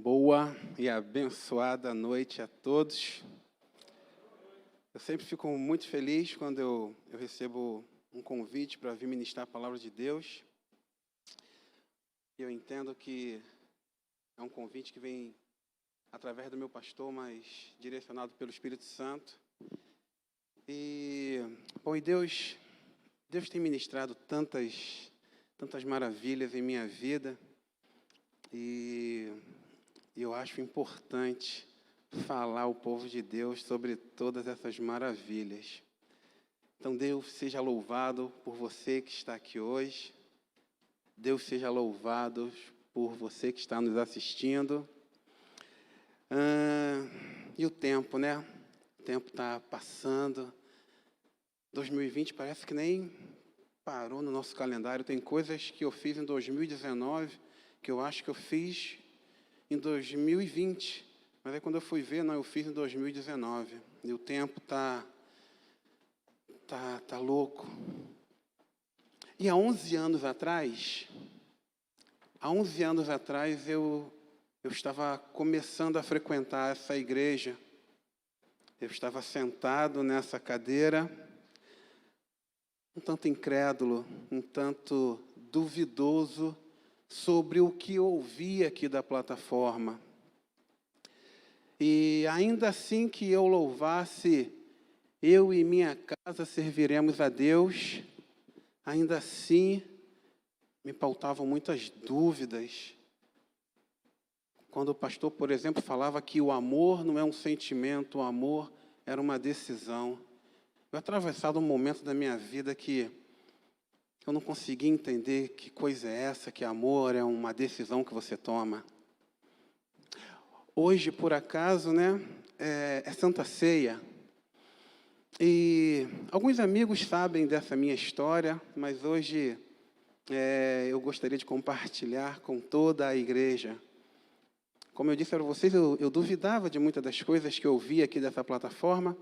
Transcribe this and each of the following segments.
Boa e abençoada noite a todos. Eu sempre fico muito feliz quando eu recebo um convite para vir ministrar a palavra de Deus. Eu entendo que é um convite que vem através do meu pastor, mas direcionado pelo Espírito Santo. E Deus tem ministrado tantas maravilhas em minha vida. E eu acho importante falar ao povo de Deus sobre todas essas maravilhas. Então, Deus seja louvado por você que está aqui hoje. Deus seja louvado por você que está nos assistindo. E o tempo, né? O tempo está passando. 2020 parece que nem parou no nosso calendário. Tem coisas que eu fiz em 2019 que eu acho que eu fiz em 2020, mas aí quando eu fui ver, não, eu fiz em 2019, e o tempo tá louco. E há 11 anos atrás eu estava começando a frequentar essa igreja. Eu estava sentado nessa cadeira, um tanto incrédulo, um tanto duvidoso sobre o que eu ouvia aqui da plataforma. E ainda assim que eu louvasse, eu e minha casa serviremos a Deus, ainda assim me pautavam muitas dúvidas. Quando o pastor, por exemplo, falava que o amor não é um sentimento, o amor era uma decisão. Eu atravessado um momento da minha vida que eu não conseguia entender que coisa é essa, que amor é uma decisão que você toma. Hoje, por acaso, né, é Santa Ceia. E alguns amigos sabem dessa minha história, mas hoje eu gostaria de compartilhar com toda a igreja. Como eu disse para vocês, eu duvidava de muitas das coisas que eu ouvia aqui dessa plataforma,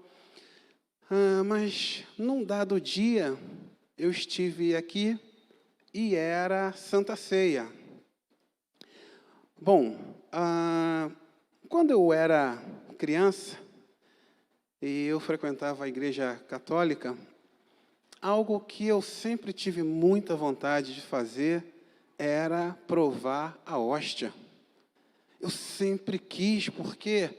mas num dado dia eu estive aqui e era Santa Ceia. Bom, quando eu era criança e eu frequentava a igreja católica, algo que eu sempre tive muita vontade de fazer era provar a hóstia. Eu sempre quis, porque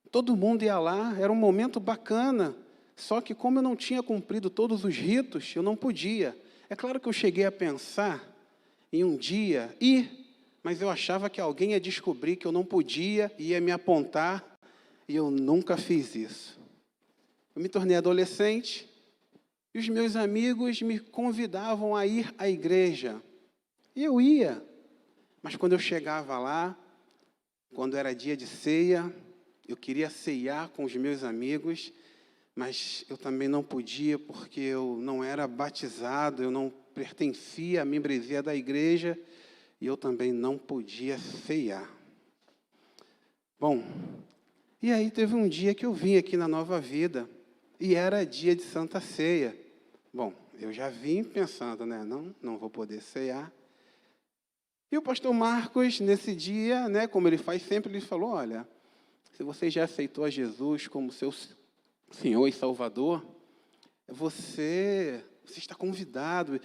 todo mundo ia lá, era um momento bacana. Só que como eu não tinha cumprido todos os ritos, eu não podia. É claro que eu cheguei a pensar em um dia ir, mas eu achava que alguém ia descobrir que eu não podia, ia me apontar, e eu nunca fiz isso. Eu me tornei adolescente, e os meus amigos me convidavam a ir à igreja. E eu ia, mas quando eu chegava lá, quando era dia de ceia, eu queria ceiar com os meus amigos, mas eu também não podia porque eu não era batizado, eu não pertencia à membresia da igreja e eu também não podia ceiar. Bom, e aí teve um dia que eu vim aqui na Nova Vida e era dia de Santa Ceia. Bom, eu já vim pensando, né, não vou poder ceiar. E o pastor Marcos, nesse dia, né, como ele faz sempre, ele falou, olha, se você já aceitou a Jesus como seu Senhor e Salvador, você está convidado.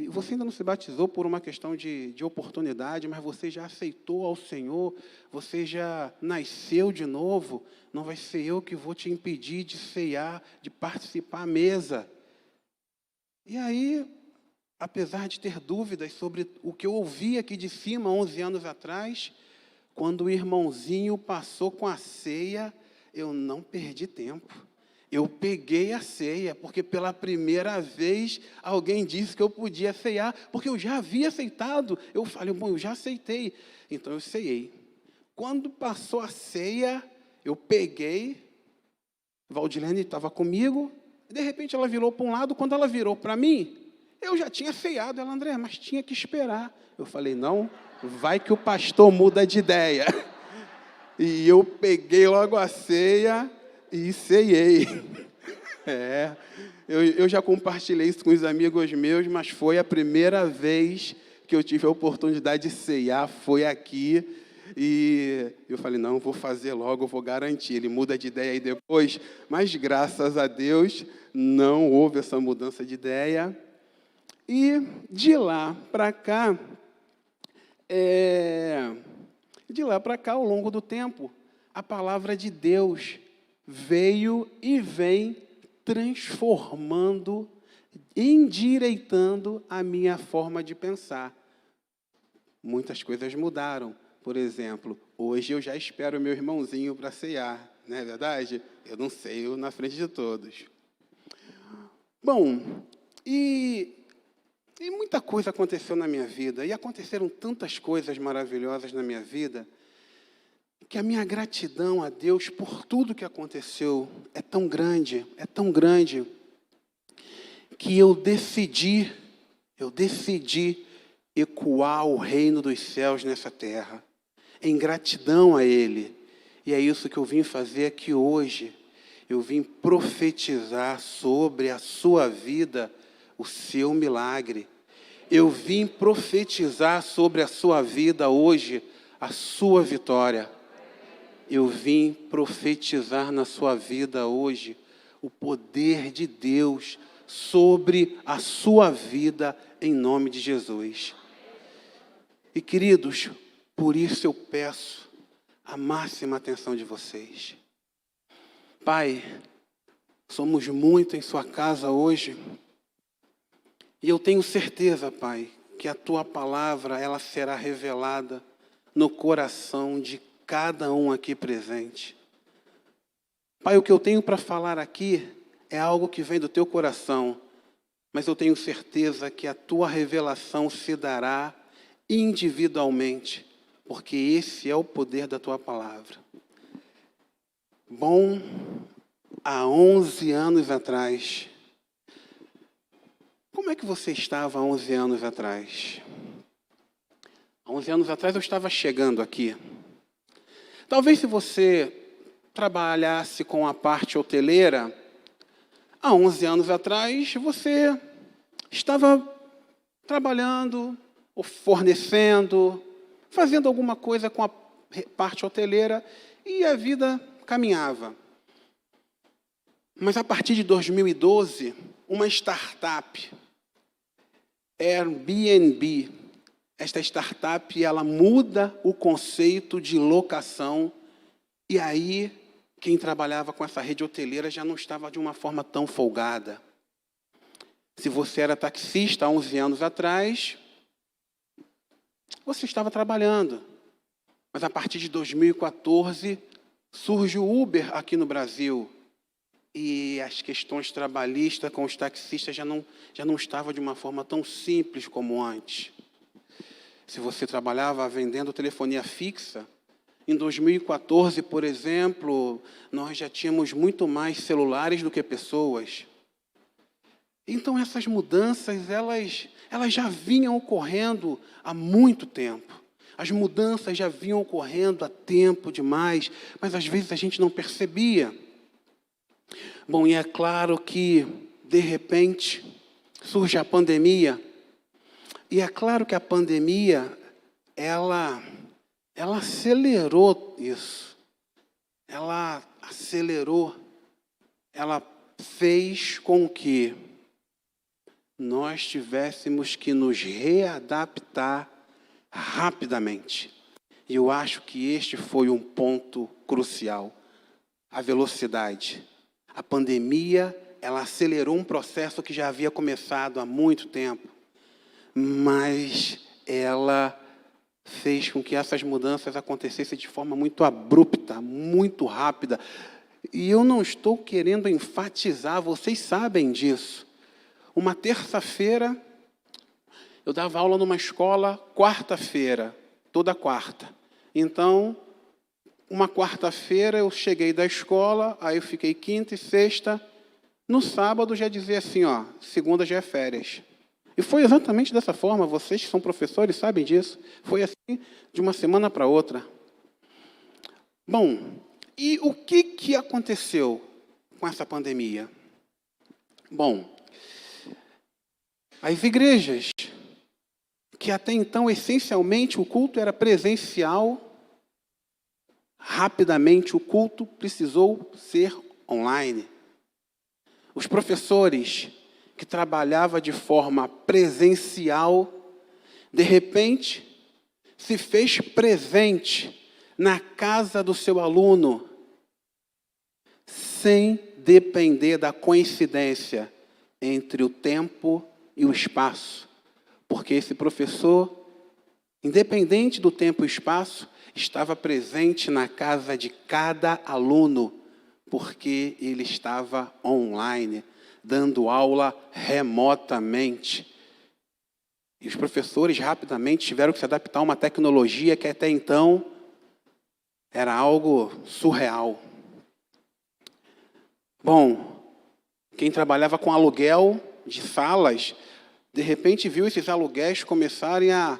Você ainda não se batizou por uma questão de oportunidade, mas você já aceitou ao Senhor, você já nasceu de novo. Não vai ser eu que vou te impedir de ceiar, de participar à mesa. E aí, apesar de ter dúvidas sobre o que eu ouvi aqui de cima, 11 anos atrás, quando o irmãozinho passou com a ceia, eu não perdi tempo. Eu peguei a ceia, porque pela primeira vez alguém disse que eu podia ceiar, porque eu já havia aceitado. Eu falei, bom, eu já aceitei. Então eu ceiei. Quando passou a ceia, eu peguei, Valdilene estava comigo, e de repente ela virou para um lado, quando ela virou para mim, eu já tinha ceiado. Ela, André, mas tinha que esperar. Eu falei, não, vai que o pastor muda de ideia. E eu peguei logo a ceia e ceiei. Eu já compartilhei isso com os amigos meus, mas foi a primeira vez que eu tive a oportunidade de ceiar, foi aqui. E eu falei, não, vou fazer logo, vou garantir. Ele muda de ideia aí depois, mas graças a Deus não houve essa mudança de ideia. E de lá para cá, ao longo do tempo, a palavra de Deus veio e vem transformando, endireitando a minha forma de pensar. Muitas coisas mudaram. Por exemplo, hoje eu já espero meu irmãozinho para ceiar, não é verdade? Eu não ceio na frente de todos. Bom, e muita coisa aconteceu na minha vida, e aconteceram tantas coisas maravilhosas na minha vida, que a minha gratidão a Deus por tudo que aconteceu é tão grande, que eu decidi ecoar o reino dos céus nessa terra, em gratidão a Ele. E é isso que eu vim fazer aqui hoje. Eu vim profetizar sobre a sua vida o seu milagre. Eu vim profetizar sobre a sua vida hoje a sua vitória. Eu vim profetizar na sua vida hoje o poder de Deus sobre a sua vida em nome de Jesus. E, queridos, por isso eu peço a máxima atenção de vocês. Pai, somos muito em sua casa hoje, e eu tenho certeza, Pai, que a tua palavra ela será revelada no coração de cada um aqui presente. Pai, o que eu tenho para falar aqui é algo que vem do teu coração, mas eu tenho certeza que a tua revelação se dará individualmente, porque esse é o poder da tua palavra. Bom, há 11 anos atrás, como é que você estava há 11 anos atrás? Há 11 anos atrás eu estava chegando aqui. Talvez se você trabalhasse com a parte hoteleira, há 11 anos atrás você estava trabalhando, ou fornecendo, fazendo alguma coisa com a parte hoteleira e a vida caminhava. Mas a partir de 2012, uma startup, Airbnb, esta startup ela muda o conceito de locação e aí quem trabalhava com essa rede hoteleira já não estava de uma forma tão folgada. Se você era taxista há 11 anos atrás, você estava trabalhando. Mas a partir de 2014, surge o Uber aqui no Brasil. E as questões trabalhistas com os taxistas já não estavam de uma forma tão simples como antes. Se você trabalhava vendendo telefonia fixa, em 2014, por exemplo, nós já tínhamos muito mais celulares do que pessoas. Então, essas mudanças, elas já vinham ocorrendo há muito tempo. As mudanças já vinham ocorrendo há tempo demais, mas às vezes a gente não percebia. Bom, e é claro que, de repente, surge a pandemia. E é claro que a pandemia, ela acelerou isso. Ela acelerou, ela fez com que nós tivéssemos que nos readaptar rapidamente. E eu acho que este foi um ponto crucial. A velocidade. A pandemia, ela acelerou um processo que já havia começado há muito tempo, mas ela fez com que essas mudanças acontecessem de forma muito abrupta, muito rápida. E eu não estou querendo enfatizar, vocês sabem disso. Uma terça-feira, eu dava aula numa escola, quarta-feira, toda quarta. Então, uma quarta-feira eu cheguei da escola, aí eu fiquei quinta e sexta. No sábado já dizia assim, segunda já é férias. E foi exatamente dessa forma, vocês que são professores sabem disso. Foi assim de uma semana para outra. Bom, e o que aconteceu com essa pandemia? Bom, as igrejas, que até então, essencialmente, o culto era presencial, rapidamente o culto precisou ser online. Os professores que trabalhavam de forma presencial, de repente, se fez presente na casa do seu aluno, sem depender da coincidência entre o tempo e o espaço. Porque esse professor, independente do tempo e espaço, estava presente na casa de cada aluno, porque ele estava online, dando aula remotamente. E os professores rapidamente tiveram que se adaptar a uma tecnologia que até então era algo surreal. Bom, quem trabalhava com aluguel de salas, de repente viu esses aluguéis começarem a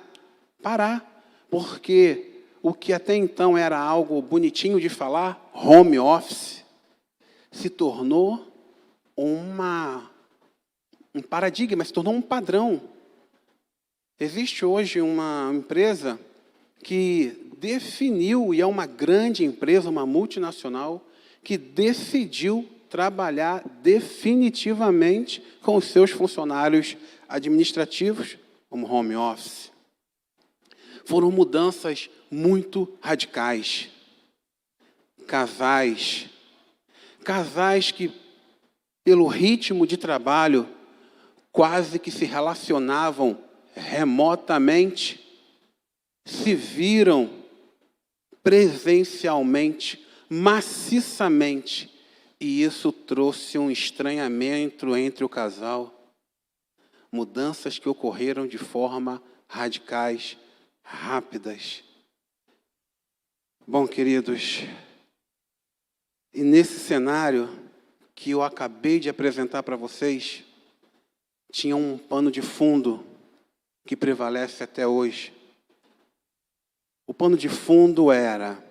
parar, porque o que até então era algo bonitinho de falar, home office, se tornou um paradigma, se tornou um padrão. Existe hoje uma empresa que definiu, e é uma grande empresa, uma multinacional, que decidiu trabalhar definitivamente com os seus funcionários administrativos como home office. Foram mudanças muito radicais. Casais que, pelo ritmo de trabalho, quase que se relacionavam remotamente, se viram presencialmente, maciçamente, e isso trouxe um estranhamento entre o casal. Mudanças que ocorreram de forma radicais, rápidas. Bom, queridos, e nesse cenário que eu acabei de apresentar para vocês, tinha um pano de fundo que prevalece até hoje. O pano de fundo era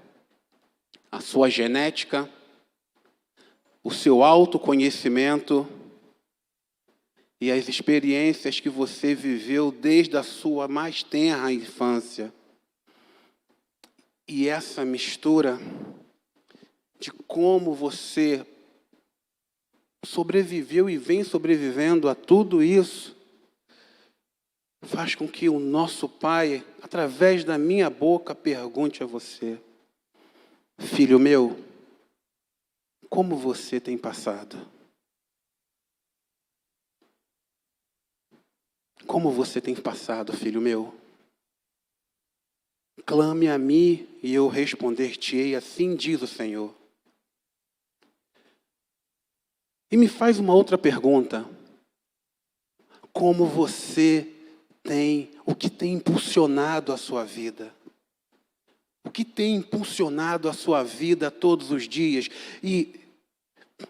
a sua genética, o seu autoconhecimento e as experiências que você viveu desde a sua mais tenra infância. E essa mistura de como você sobreviveu e vem sobrevivendo a tudo isso, faz com que o nosso Pai, através da minha boca, pergunte a você: filho meu, como você tem passado? Como você tem passado, filho meu? Clame a mim e eu responder-te-ei, assim diz o Senhor. E me faz uma outra pergunta. Como você tem, o que tem impulsionado a sua vida? O que tem impulsionado a sua vida todos os dias? E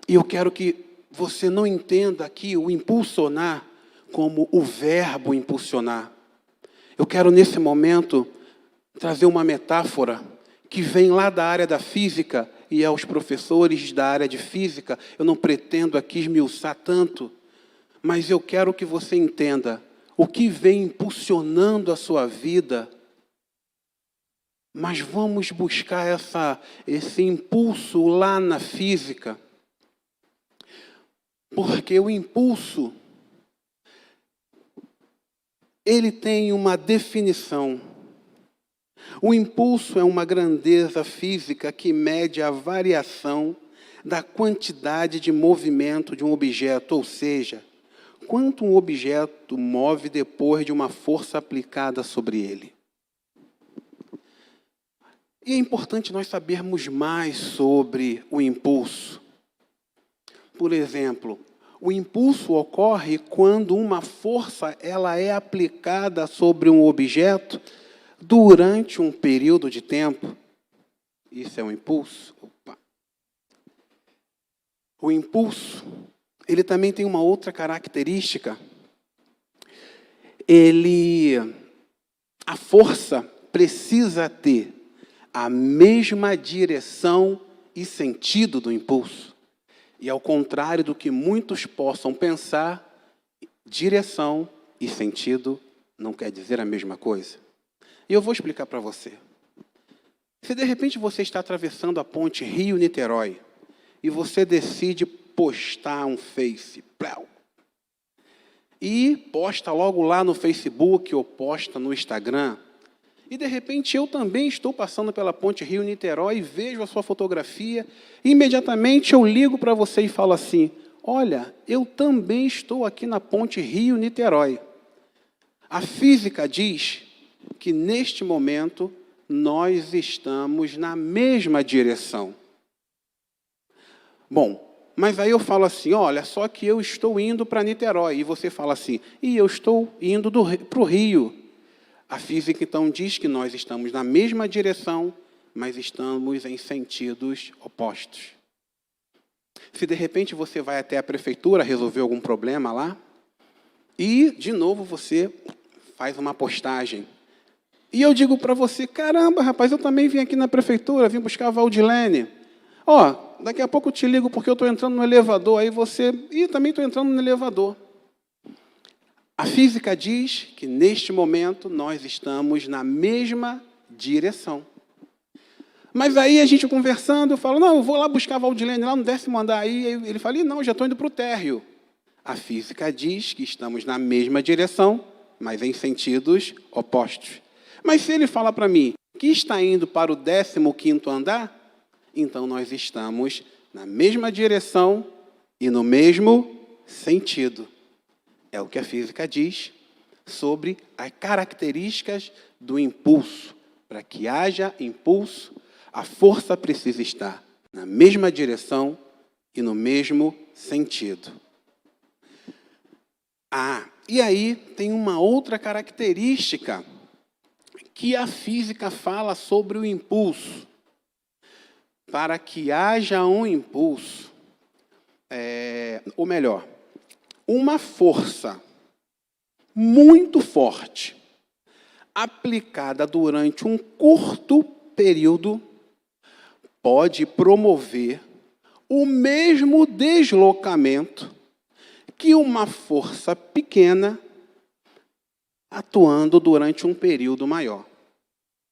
eu quero que você não entenda aqui o impulsionar como o verbo impulsionar. Eu quero, nesse momento, trazer uma metáfora que vem lá da área da física, e aos professores da área de física, eu não pretendo aqui esmiuçar tanto, mas eu quero que você entenda o que vem impulsionando a sua vida. Mas vamos buscar esse impulso lá na física. Porque o impulso, ele tem uma definição. O impulso é uma grandeza física que mede a variação da quantidade de movimento de um objeto, ou seja, quanto um objeto move depois de uma força aplicada sobre ele. E é importante nós sabermos mais sobre o impulso. Por exemplo, o impulso ocorre quando uma força ela é aplicada sobre um objeto durante um período de tempo. Isso é um impulso. O impulso, ele também tem uma outra característica. A força precisa ter a mesma direção e sentido do impulso. E ao contrário do que muitos possam pensar, direção e sentido não quer dizer a mesma coisa. E eu vou explicar para você. Se de repente você está atravessando a ponte Rio-Niterói e você decide postar um Face, e posta logo lá no Facebook ou posta no Instagram, e de repente eu também estou passando pela ponte Rio-Niterói e vejo a sua fotografia, e imediatamente eu ligo para você e falo assim: olha, eu também estou aqui na ponte Rio-Niterói. A física diz que neste momento nós estamos na mesma direção. Bom, mas aí eu falo assim: olha, só que eu estou indo para Niterói. E você fala assim: e eu estou indo para o Rio. A física, então, diz que nós estamos na mesma direção, mas estamos em sentidos opostos. Se, de repente, você vai até a prefeitura resolver algum problema lá, e, de novo, você faz uma postagem. E eu digo para você: caramba, rapaz, eu também vim aqui na prefeitura, vim buscar a Valdilene. Daqui a pouco eu te ligo porque eu estou entrando no elevador. Aí você: e também estou entrando no elevador. A física diz que, neste momento, nós estamos na mesma direção. Mas aí a gente conversando, eu falo: não, eu vou lá buscar a Valdilene, lá no 10º andar. Aí ele fala: não, já estou indo para o térreo. A física diz que estamos na mesma direção, mas em sentidos opostos. Mas se ele fala para mim que está indo para o 15º andar, então nós estamos na mesma direção e no mesmo sentido. É o que a física diz sobre as características do impulso. Para que haja impulso, a força precisa estar na mesma direção e no mesmo sentido. E aí tem uma outra característica que a física fala sobre o impulso. Para que haja um impulso, ou melhor, uma força muito forte, aplicada durante um curto período, pode promover o mesmo deslocamento que uma força pequena atuando durante um período maior.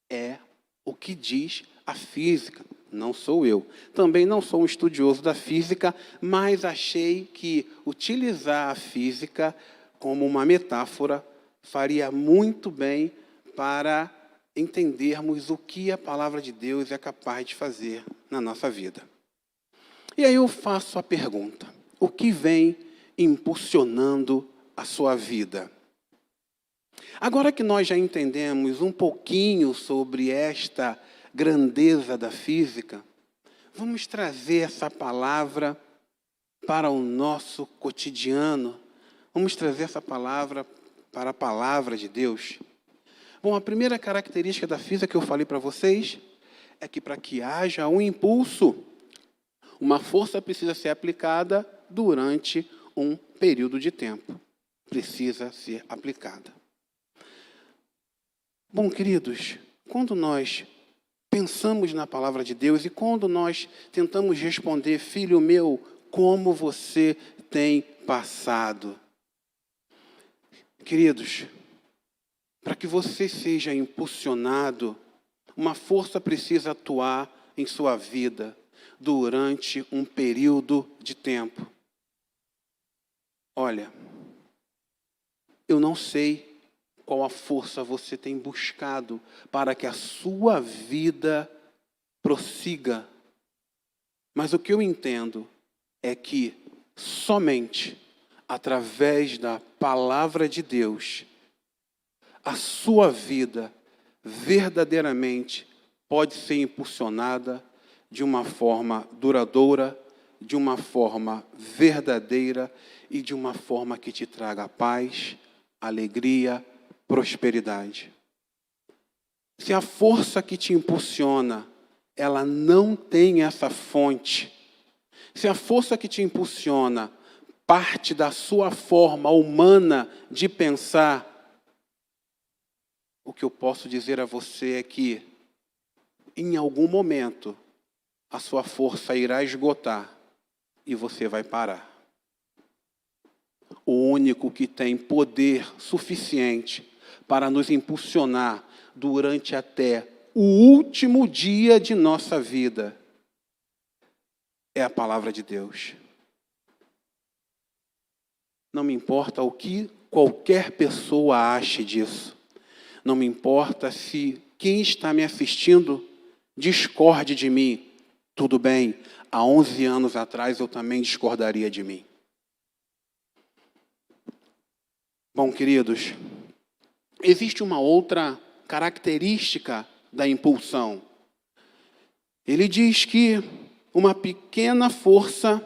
É o que diz a física. Não sou eu. Também não sou um estudioso da física, mas achei que utilizar a física como uma metáfora faria muito bem para entendermos o que a palavra de Deus é capaz de fazer na nossa vida. E aí eu faço a pergunta: o que vem impulsionando a sua vida? Agora que nós já entendemos um pouquinho sobre esta grandeza da física, vamos trazer essa palavra para o nosso cotidiano. Vamos trazer essa palavra para a palavra de Deus. Bom, a primeira característica da física que eu falei para vocês é que, para que haja um impulso, uma força precisa ser aplicada durante um período de tempo. Precisa ser aplicada. Bom, queridos, quando nós pensamos na palavra de Deus e quando nós tentamos responder: filho meu, como você tem passado? Queridos, para que você seja impulsionado, uma força precisa atuar em sua vida durante um período de tempo. Olha, eu não sei qual a força você tem buscado para que a sua vida prossiga. Mas o que eu entendo é que somente através da palavra de Deus, a sua vida verdadeiramente pode ser impulsionada de uma forma duradoura, de uma forma verdadeira e de uma forma que te traga paz, alegria, prosperidade. Se a força que te impulsiona, ela não tem essa fonte, se a força que te impulsiona parte da sua forma humana de pensar, o que eu posso dizer a você é que, em algum momento, a sua força irá esgotar e você vai parar. O único que tem poder suficiente para nos impulsionar durante até o último dia de nossa vida é a palavra de Deus. Não me importa o que qualquer pessoa ache disso. Não me importa se quem está me assistindo discorde de mim. Tudo bem, há 11 anos atrás eu também discordaria de mim. Bom, queridos, existe uma outra característica da impulsão. Ele diz que uma pequena força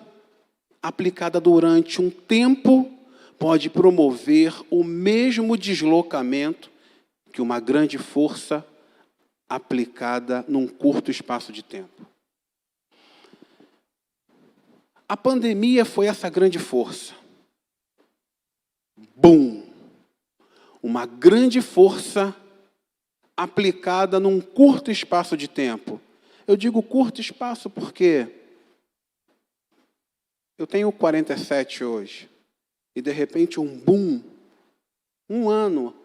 aplicada durante um tempo pode promover o mesmo deslocamento que uma grande força aplicada num curto espaço de tempo. A pandemia foi essa grande força. Bum! Uma grande força aplicada num curto espaço de tempo. Eu digo curto espaço porque eu tenho 47 hoje. E, de repente, um boom, um ano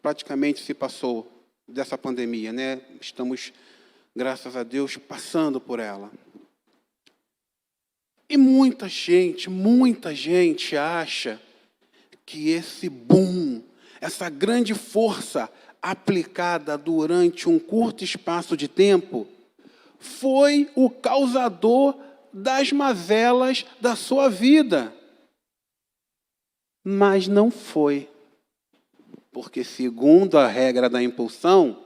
praticamente se passou dessa pandemia, né? Estamos, graças a Deus, passando por ela. E muita gente acha que esse boom, essa grande força aplicada durante um curto espaço de tempo, foi o causador das mazelas da sua vida. Mas não foi. Porque, segundo a regra da impulsão,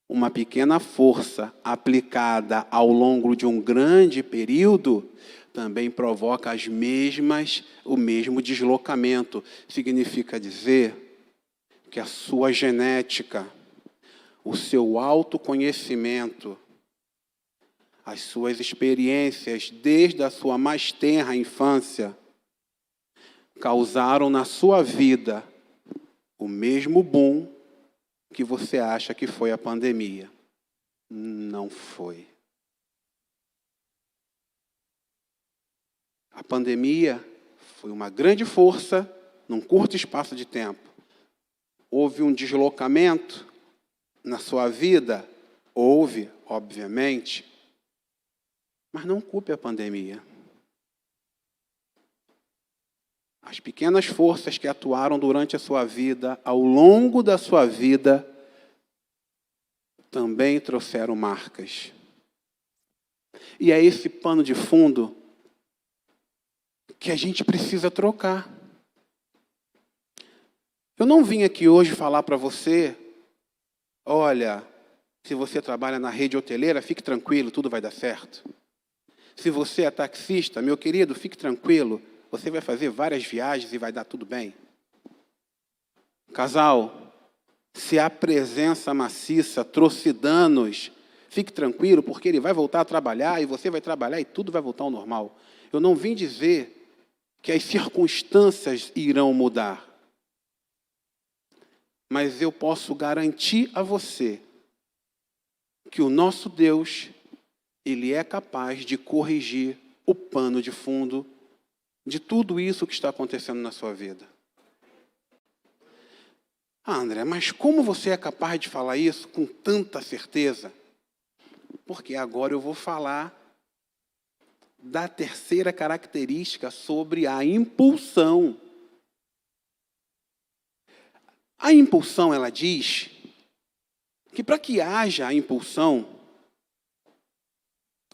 uma pequena força aplicada ao longo de um grande período também provoca o mesmo deslocamento. Significa dizer que a sua genética, o seu autoconhecimento, as suas experiências desde a sua mais tenra infância causaram na sua vida o mesmo boom que você acha que foi a pandemia. Não foi. A pandemia foi uma grande força num curto espaço de tempo. Houve um deslocamento na sua vida? Houve, obviamente. Mas não culpe a pandemia. As pequenas forças que atuaram durante a sua vida, ao longo da sua vida, também trouxeram marcas. E é esse pano de fundo que a gente precisa trocar. Eu não vim aqui hoje falar para você, olha, se você trabalha na rede hoteleira, fique tranquilo, tudo vai dar certo. Se você é taxista, meu querido, fique tranquilo, você vai fazer várias viagens e vai dar tudo bem. Casal, se a presença maciça trouxe danos, fique tranquilo, porque ele vai voltar a trabalhar e você vai trabalhar e tudo vai voltar ao normal. Eu não vim dizer que as circunstâncias irão mudar. Mas eu posso garantir a você que o nosso Deus, Ele é capaz de corrigir o pano de fundo de tudo isso que está acontecendo na sua vida. Ah, André, mas como você é capaz de falar isso com tanta certeza? Porque agora eu vou falar da terceira característica sobre a impulsão. A impulsão, ela diz que para que haja a impulsão,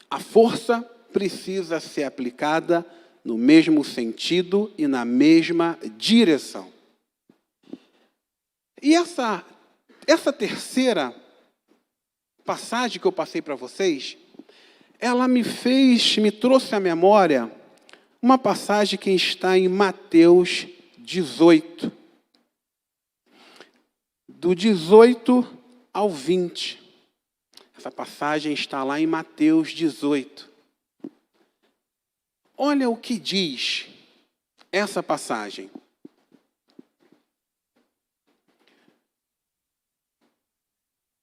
a força precisa ser aplicada no mesmo sentido e na mesma direção. E essa terceira passagem que eu passei para vocês, ela me trouxe à memória uma passagem que está em Mateus 18. Do 18 ao 20. Essa passagem está lá em Mateus 18. Olha o que diz essa passagem.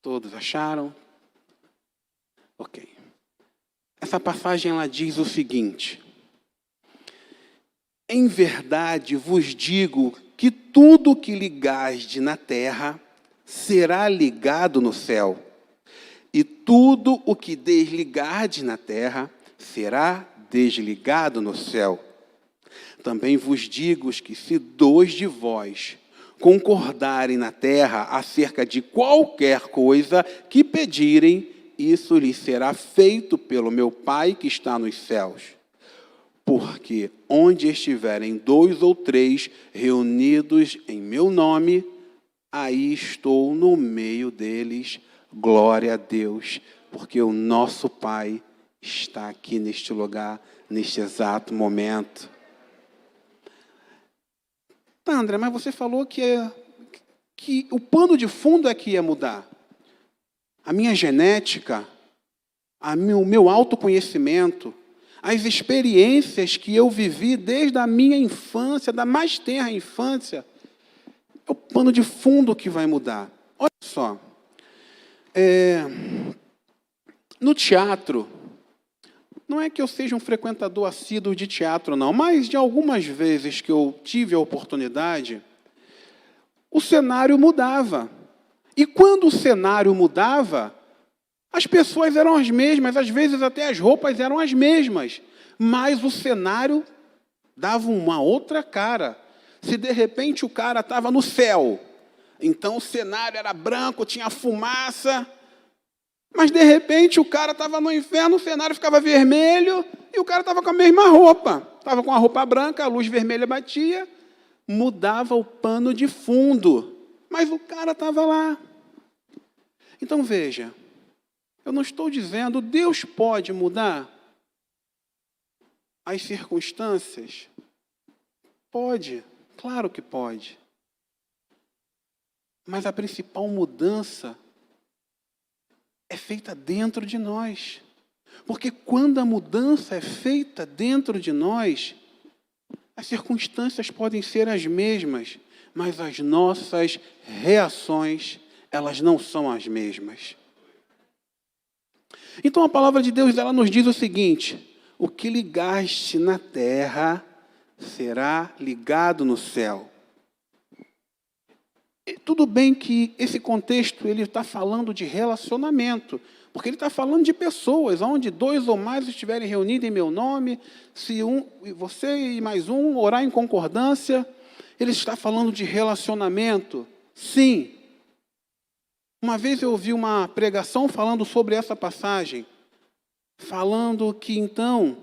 Todos acharam? Ok. Essa passagem ela diz o seguinte: em verdade vos digo que tudo que ligardes na terra será ligado no céu, E tudo o que desligardes na terra será desligado no céu. Também vos digo que se 2 de vós concordarem na terra acerca de qualquer coisa que pedirem, isso lhes será feito pelo meu Pai que está nos céus. Porque onde estiverem 2 ou 3 reunidos em meu nome, aí estou no meio deles. Glória a Deus, porque o nosso Pai está aqui neste lugar, neste exato momento. Tá, André, mas você falou que o pano de fundo é que ia mudar. A minha genética, o meu autoconhecimento, as experiências que eu vivi desde a minha infância, da mais tenra infância, é o pano de fundo que vai mudar. Olha só. No teatro, não é que eu seja um frequentador assíduo de teatro, não, mas de algumas vezes que eu tive a oportunidade, o cenário mudava. E quando o cenário mudava, as pessoas eram as mesmas, às vezes até as roupas eram as mesmas, mas o cenário dava uma outra cara. Se de repente o cara estava no céu, então o cenário era branco, tinha fumaça, mas de repente o cara estava no inferno, o cenário ficava vermelho e o cara estava com a mesma roupa. Estava com a roupa branca, a luz vermelha batia, mudava o pano de fundo, mas o cara estava lá. Então veja, eu não estou dizendo Deus pode mudar as circunstâncias. Pode, claro que pode. Mas a principal mudança é feita dentro de nós. Porque quando a mudança é feita dentro de nós, as circunstâncias podem ser as mesmas, mas as nossas reações, elas não são as mesmas. Então a palavra de Deus, ela nos diz o seguinte: o que ligaste na terra será ligado no céu. E tudo bem que esse contexto ele está falando de relacionamento, porque ele está falando de pessoas, onde 2 ou mais estiverem reunidos em meu nome, se você e mais um orar em concordância, ele está falando de relacionamento. Sim. Uma vez eu ouvi uma pregação falando sobre essa passagem, falando que então,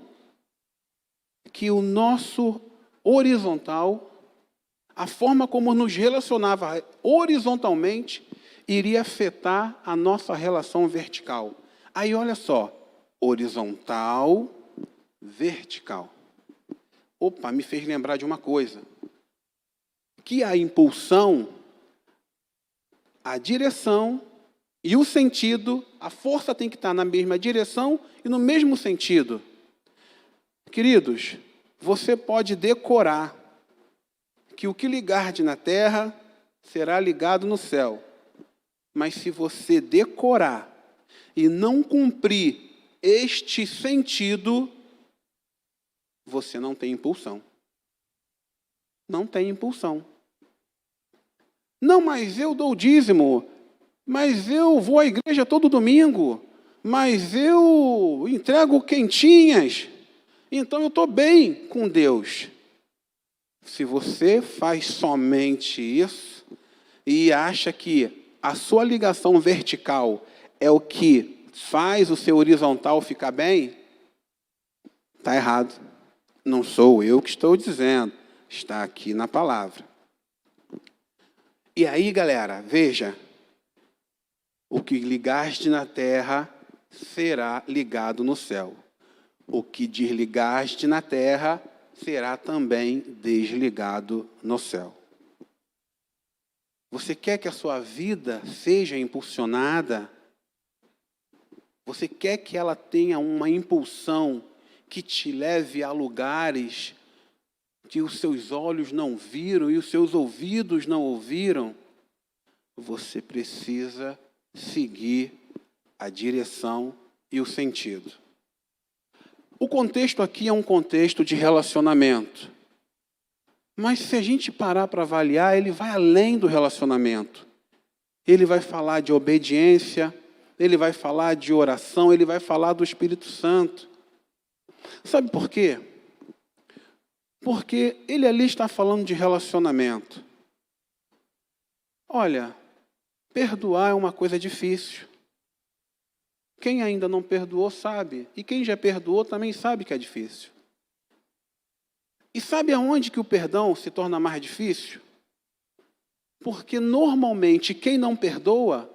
que o nosso horizontal, a forma como nos relacionava horizontalmente, iria afetar a nossa relação vertical. Aí olha só, horizontal, vertical. Opa, me fez lembrar de uma coisa. Que a impulsão, a direção e o sentido, a força tem que estar na mesma direção e no mesmo sentido. Queridos, você pode decorar que o que ligarde na terra será ligado no céu. Mas se você decorar e não cumprir este sentido, você não tem impulsão. Não tem impulsão. Não, mas eu dou o dízimo, mas eu vou à igreja todo domingo, mas eu entrego quentinhas, então eu estou bem com Deus. Se você faz somente isso e acha que a sua ligação vertical é o que faz o seu horizontal ficar bem, está errado. Não sou eu que estou dizendo, está aqui na palavra. E aí, galera, veja, o que ligaste na terra será ligado no céu. O que desligaste na terra será também desligado no céu. Você quer que a sua vida seja impulsionada? Você quer que ela tenha uma impulsão que te leve a lugares que os seus olhos não viram e os seus ouvidos não ouviram? Você precisa seguir a direção e o sentido. O contexto aqui é um contexto de relacionamento. Mas se a gente parar para avaliar, ele vai além do relacionamento. Ele vai falar de obediência, ele vai falar de oração, ele vai falar do Espírito Santo. Sabe por quê? Porque ele ali está falando de relacionamento. Olha, perdoar é uma coisa difícil. Quem ainda não perdoou sabe, e quem já perdoou também sabe que é difícil. E sabe aonde que o perdão se torna mais difícil? Porque normalmente quem não perdoa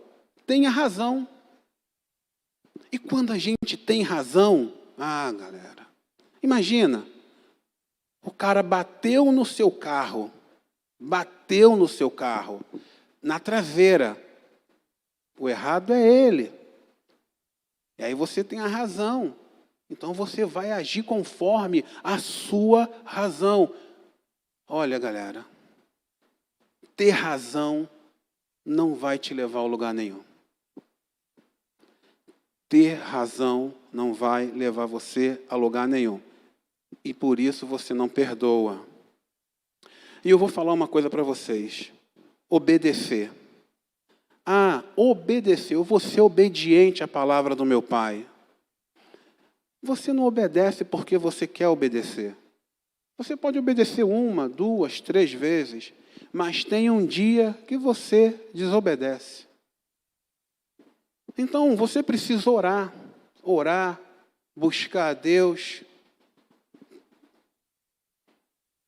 tem a razão. E quando a gente tem razão, galera, imagina, o cara bateu no seu carro, na traseira. O errado é ele. E aí você tem a razão. Então você vai agir conforme a sua razão. Olha, galera, ter razão não vai te levar a lugar nenhum. Ter razão não vai levar você a lugar nenhum. E por isso você não perdoa. E eu vou falar uma coisa para vocês. Obedecer. Obedecer. Eu vou ser obediente à palavra do meu pai. Você não obedece porque você quer obedecer. Você pode obedecer 1, 2, 3 vezes, mas tem um dia que você desobedece. Então, você precisa orar, buscar a Deus.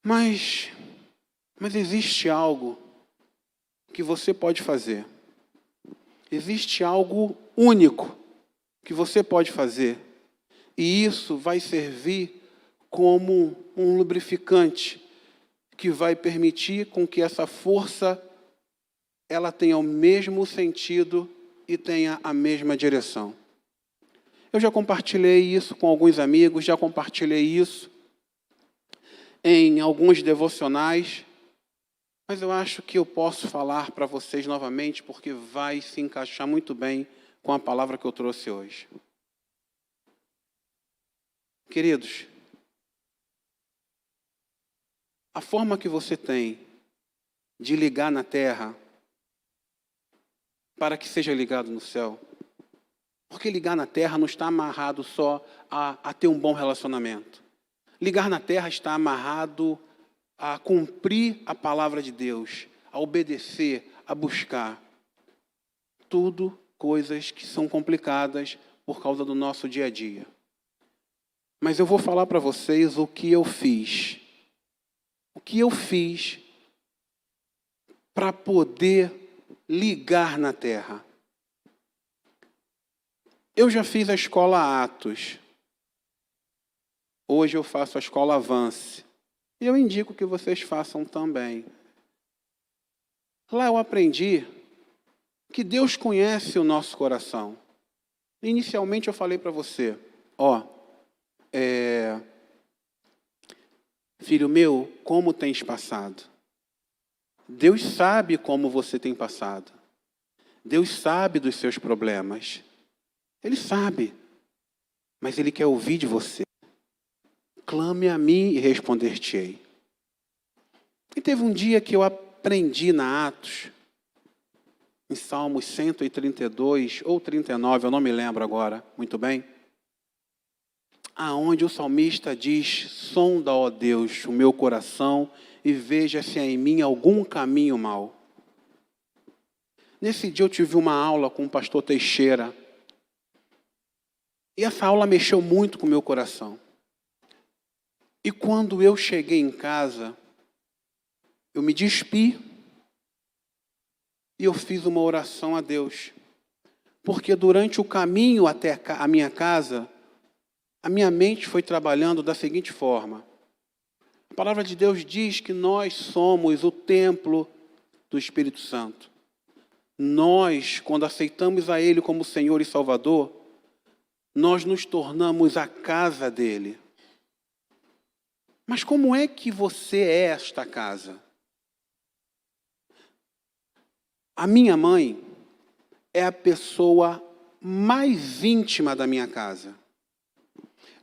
Mas existe algo que você pode fazer. Existe algo único que você pode fazer. E isso vai servir como um lubrificante que vai permitir com que essa força ela tenha o mesmo sentido e tenha a mesma direção. Eu já compartilhei isso com alguns amigos, já compartilhei isso em alguns devocionais, mas eu acho que eu posso falar para vocês novamente, porque vai se encaixar muito bem com a palavra que eu trouxe hoje. Queridos, a forma que você tem de ligar na terra para que seja ligado no céu, porque ligar na terra não está amarrado só a ter um bom relacionamento. Ligar na terra está amarrado a cumprir a palavra de Deus, a obedecer, a buscar. Tudo coisas que são complicadas por causa do nosso dia a dia. Mas eu vou falar para vocês o que eu fiz. O que eu fiz para poder ligar na terra. Eu já fiz a escola Atos. Hoje eu faço a escola Avance. E eu indico que vocês façam também. Lá eu aprendi que Deus conhece o nosso coração. Inicialmente eu falei para você, filho meu, como tens passado? Deus sabe como você tem passado. Deus sabe dos seus problemas. Ele sabe, mas Ele quer ouvir de você. Clame a mim e responder-te-ei. E teve um dia que eu aprendi na Atos, em Salmos 132 ou 39, eu não me lembro agora muito bem, aonde o salmista diz: sonda, ó Deus, o meu coração e veja se há em mim algum caminho mau. Nesse dia eu tive uma aula com o pastor Teixeira. E essa aula mexeu muito com o meu coração. E quando eu cheguei em casa, eu me despi e eu fiz uma oração a Deus. Porque durante o caminho até a minha casa, a minha mente foi trabalhando da seguinte forma. A palavra de Deus diz que nós somos o templo do Espírito Santo. Nós, quando aceitamos a Ele como Senhor e Salvador, nós nos tornamos a casa dEle. Mas como é que você é esta casa? A minha mãe é a pessoa mais íntima da minha casa.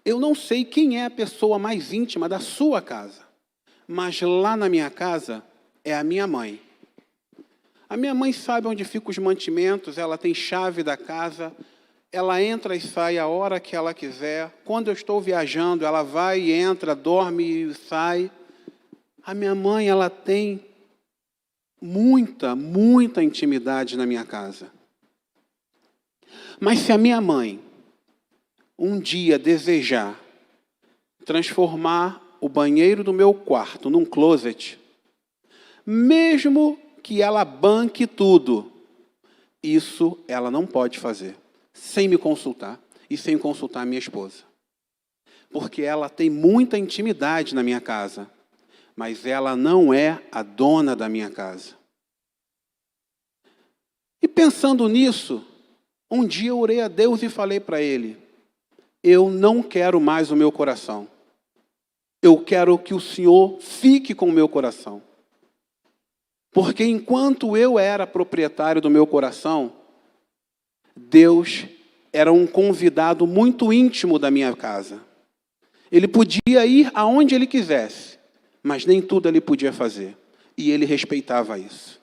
Eu não sei quem é a pessoa mais íntima da sua casa, mas lá na minha casa é a minha mãe. A minha mãe sabe onde ficam os mantimentos, ela tem chave da casa, ela entra e sai a hora que ela quiser. Quando eu estou viajando, ela vai e entra, dorme e sai. A minha mãe, ela tem muita intimidade na minha casa. Mas se a minha mãe um dia desejar transformar o banheiro do meu quarto num closet, mesmo que ela banque tudo, isso ela não pode fazer, sem me consultar e sem consultar a minha esposa. Porque ela tem muita intimidade na minha casa, mas ela não é a dona da minha casa. E pensando nisso, um dia eu orei a Deus e falei para Ele, eu não quero mais o meu coração. Eu quero que o Senhor fique com o meu coração. Porque enquanto eu era proprietário do meu coração, Deus era um convidado muito íntimo da minha casa. Ele podia ir aonde ele quisesse, mas nem tudo ele podia fazer. E ele respeitava isso.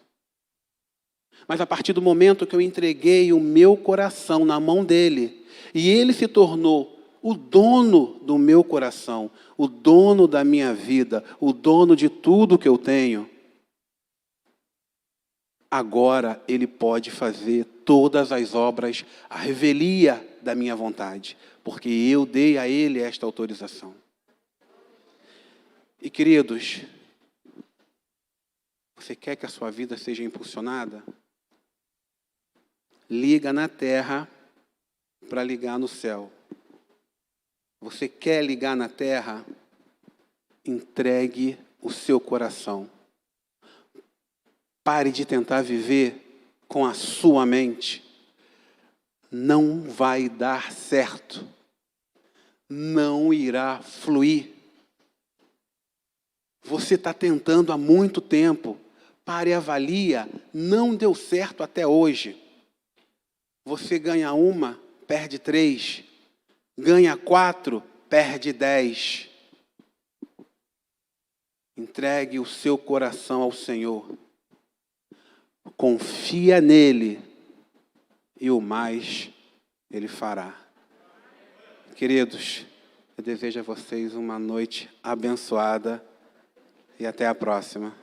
Mas a partir do momento que eu entreguei o meu coração na mão dele, e ele se tornou o dono do meu coração, o dono da minha vida, o dono de tudo que eu tenho, agora ele pode fazer todas as obras, a revelia da minha vontade, porque eu dei a ele esta autorização. E queridos, você quer que a sua vida seja impulsionada? Liga na terra para ligar no céu. Você quer ligar na terra? Entregue o seu coração. Pare de tentar viver com a sua mente. Não vai dar certo. Não irá fluir. Você está tentando há muito tempo. Pare e avalia. Não deu certo até hoje. Você ganha 1, perde 3. Ganha 4, perde 10. Entregue o seu coração ao Senhor. Confia nele e o mais ele fará. Queridos, eu desejo a vocês uma noite abençoada e até a próxima.